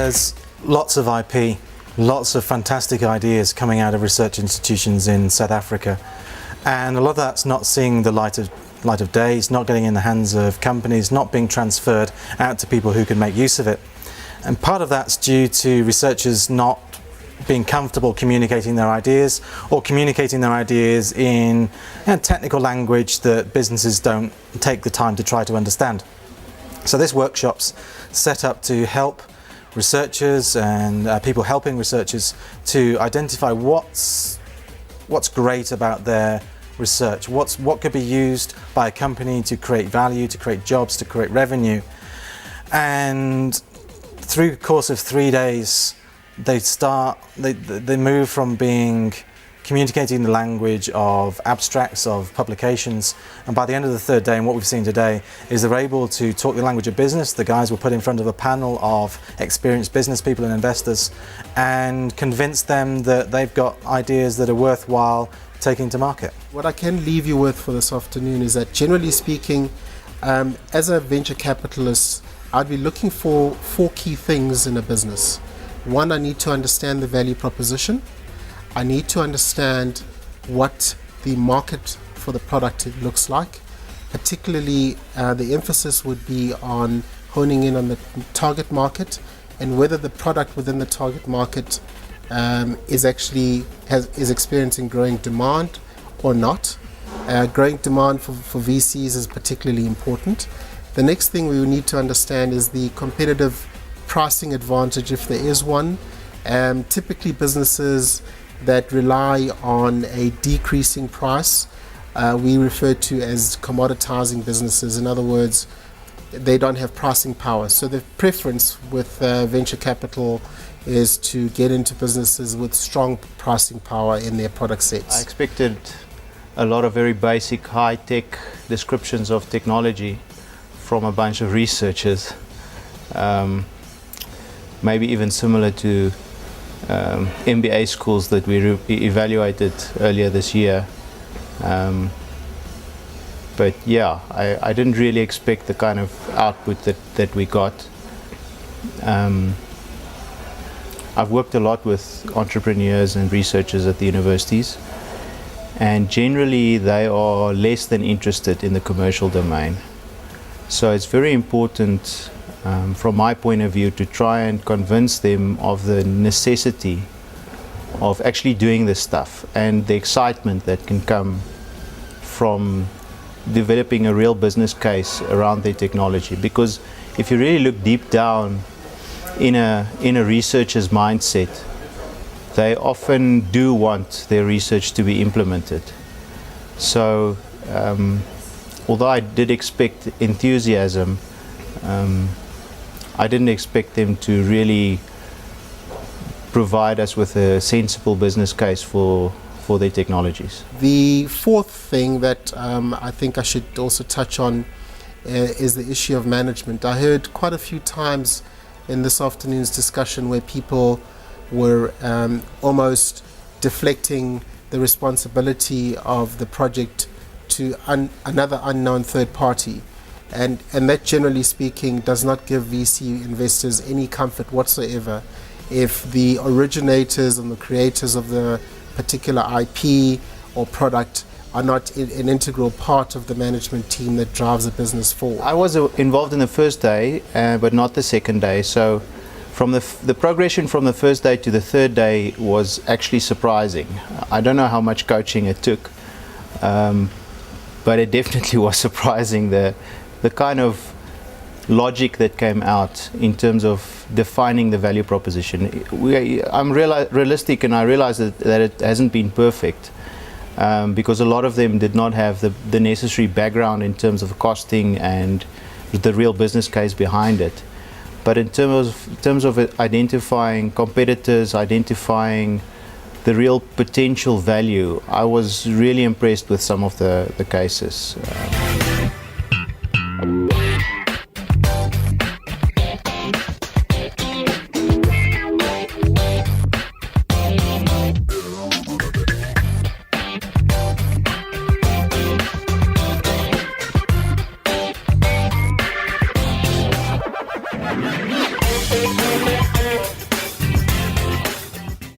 There's lots of IP, lots of fantastic ideas coming out of research institutions in South Africa, and a lot of that's not seeing the light of day. It's not getting in the hands of companies, not being transferred out to people who can make use of it. And part of that's due to researchers not being comfortable communicating their ideas, or communicating their ideas in technical language that businesses don't take the time to try to understand. So this workshop's set up to help researchers and people helping researchers to identify what's great about their research, what could be used by a company to create value, to create jobs, to create revenue. And through the course of 3 days, they move from communicating the language of abstracts, of publications, and by the end of the third day, and what we've seen today, is they're able to talk the language of business. The guys were put in front of a panel of experienced business people and investors and convince them that they've got ideas that are worthwhile taking to market. What I can leave you with for this afternoon is that, generally speaking, as a venture capitalist, I'd be looking for 4 key things in a business. One, I need to understand the value proposition. I need to understand what the market for the product looks like. Particularly, the emphasis would be on honing in on the target market and whether the product within the target market is experiencing growing demand or not. Growing demand for VCs is particularly important. The next thing we need to understand is the competitive pricing advantage, if there is one. Typically, businesses that rely on a decreasing price, we refer to as commoditizing businesses. In other words, they don't have pricing power. So the preference with venture capital is to get into businesses with strong pricing power in their product sets. I expected a lot of very basic, high-tech descriptions of technology from a bunch of researchers. Maybe even similar to MBA schools that we evaluated earlier this year. But yeah, I didn't really expect the kind of output that we got. I've worked a lot with entrepreneurs and researchers at the universities, and generally they are less than interested in the commercial domain. So it's very important, from my point of view, to try and convince them of the necessity of actually doing this stuff and the excitement that can come from developing a real business case around their technology. Because if you really look deep down in a researcher's mindset, they often do want their research to be implemented. So although I did expect enthusiasm, I didn't expect them to really provide us with a sensible business case for their technologies. The fourth thing that I think I should also touch on is the issue of management. I heard quite a few times in this afternoon's discussion where people were almost deflecting the responsibility of the project to another unknown third party. And that, generally speaking, does not give VC investors any comfort whatsoever if the originators and the creators of the particular IP or product are not an integral part of the management team that drives the business forward. I was involved in the first day, but not the second day. So from the progression from the first day to the third day was actually surprising. I don't know how much coaching it took, but it definitely was surprising, the kind of logic that came out in terms of defining the value proposition. I'm realistic, and I realize that it hasn't been perfect, because a lot of them did not have the necessary background in terms of costing and the real business case behind it. But in terms of identifying competitors, identifying the real potential value, I was really impressed with some of the cases.